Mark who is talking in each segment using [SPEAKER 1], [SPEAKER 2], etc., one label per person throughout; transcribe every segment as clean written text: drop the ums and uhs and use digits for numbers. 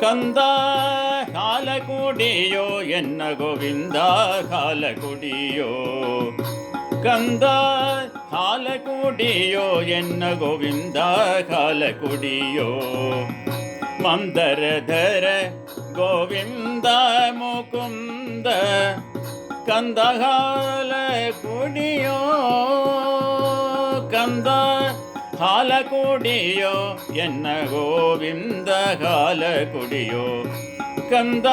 [SPEAKER 1] ಕಂದ ಹಾಲ ಕುಡಿಯೋ ಎನ್ನ ಗೋವಿಂದ ಹಾಲ ಕುಡಿಯೋ. ಕಂದ ಹಾಲ ಕುಡಿಯೋ ಎನ್ನ ಗೋವಿಂದ ಹಾಲ ಕುಡಿಯೋ. ಮಂದರಧರ ಗೋವಿಂದ ಮುಕುಂದ ಕಂದ ಹಾಲ ಕುಡಿಯೋ. ಕಂದ ಹಾಲ ಕುಡಿಯೋ ಎನ್ನ ಗೋವಿಂದ ಹಾಲ ಕುಡಿಯೋ. ಕಂದ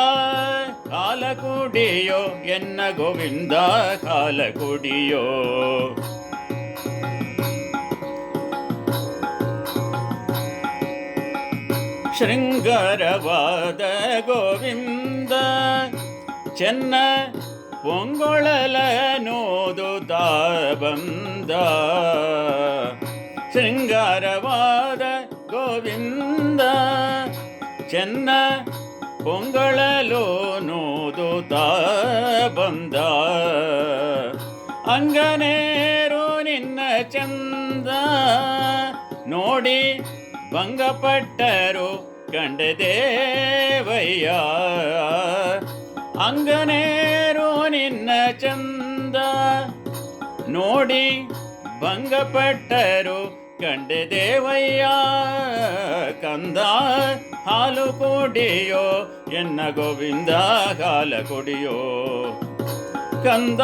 [SPEAKER 1] ಹಾಲ ಕುಡಿಯೋ ಎನ್ನ ಗೋವಿಂದ ಹಾಲ ಕುಡಿಯೋ. ಶೃಂಗಾರವಾದ ಗೋವಿಂದ ಚೆನ್ನ ಪೊಂಗೊಳಲ ನೋದುತ್ತಾ ಬಂದ. ಶೃಂಗಾರವಾದ ಗೋವಿಂದ ಚೆನ್ನ ಪೊಂಗೊಳಲು ನೋದುತ್ತಾ ಬಂದ. ಅಂಗನೇರು ನಿನ್ನ ಚಂದ ನೋಡಿ ಭಂಗಪಟ್ಟರು ಕಂಡ ದೇವಯ್ಯ. ಅಂಗನೇರು ನಿನ್ನ ಚಂದ ನೋಡಿ ಭಂಗಪಟ್ಟರು ಕಂಡ ದೇವಯ್ಯ. ಕಂದ ಹಾಲು ಕುಡಿಯೋ ಎನ್ನ ಗೋವಿಂದ ಹಾಲ ಕುಡಿಯೋ. ಕಂದ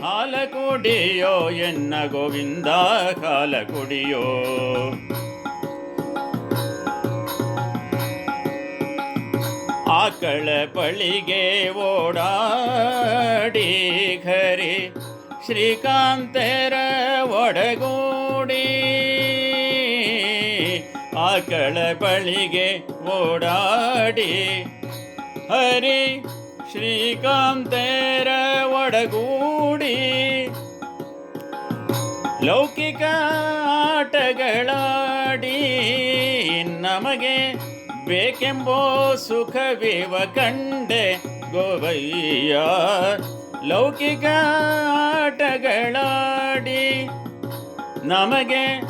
[SPEAKER 1] ಹಾಲ ಕುಡಿಯೋ ಎನ್ನ ಗೋವಿಂದ ಹಾಲ ಕುಡಿಯೋ. ಆಕಳ ಬಳಿಗೆ ಓಡಾಡಿ ಘರಿ ಶ್ರೀಕಾಂತರ ಒಡಗೂಡಿ. ಆಕಳ ಬಳಿಗೆ ಓಡಾಡಿ ಹರಿ ಶ್ರೀಕಾಂತರ ಒಡಗೂಡಿ. ಲೌಕಿಕ ಆಟಗಳಾಡಿ ನಮಗೆ ಬೇಕೆಂಬೋ ಸುಖವಿವ ಕಂಡೆ ಗೋವಯ್ಯ. ಲೌಕಿಕ ಆಟಗಳಾಡಿ ನಮಗೆ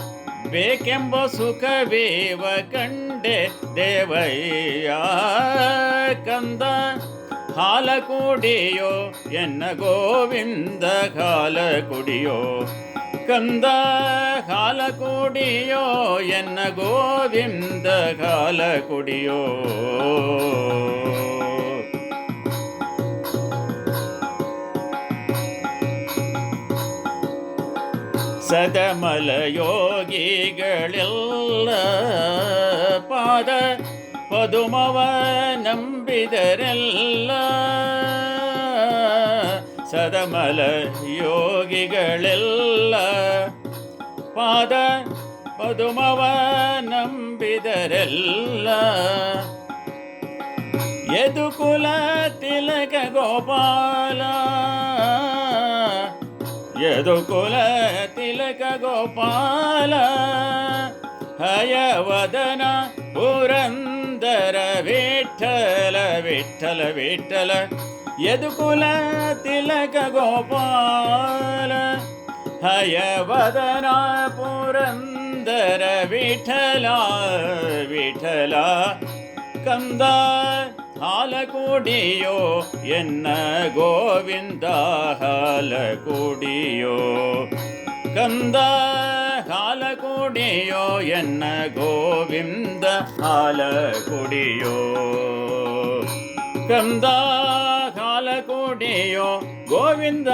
[SPEAKER 1] ಬೇಕೆಂಬ ಸುಖವಿವ ಕಂಡೆ ದೇವಯ್ಯ. ಕಂದ ಹಾಲ ಕುಡಿಯೋ ಎನ್ನ ಗೋವಿಂದ ಹಾಲ ಕುಡಿಯೋ. ಕಂದ ಹಾಲ ಕುಡಿಯೋ ಎನ್ನ ಗೋವಿಂದ ಹಾಲ ಕುಡಿಯೋ. ಸದಮಲ ಯೋಗಿಗಳೆಲ್ಲ ಪಾದ ಪದುಮವ ನಂಬಿದರೆಲ್ಲ. ಸದಮಲ ಯೋಗಿಗಳೆಲ್ಲ ಪಾದ ಪದುಮವ ನಂಬಿದರೆಲ್ಲ. ಯದುಕುಲ ತಿಲಕ ಗೋಪಾಲ. ಯದುಕುಲ ತಿಲಕ ಗೋಪಾಲ ಹಯವದನ ಪುರಂದರ ವಿಠಲ ವಿಠಲ ವಿಠಲ. ಯದುಕುಲ ತಿಲಕ ಗೋಪಾಲ ಹಯವದನ ಪುರಂದರ ವಿಠಲ ವಿಠಲ. ಕಂದ ಹಾಲ ಕುಡಿಯೋ ಎನ್ನ ಗೋವಿಂದ ಹಾಲ ಕುಡಿಯೋ. ಕಂದ ಹಾಲ ಕುಡಿಯೋ ಎನ್ನ ಗೋವಿಂದ ಹಾಲ ಕುಡಿಯೋ. ಕಂದ ಹಾಲ ಕುಡಿಯೋ ಗೋವಿಂದ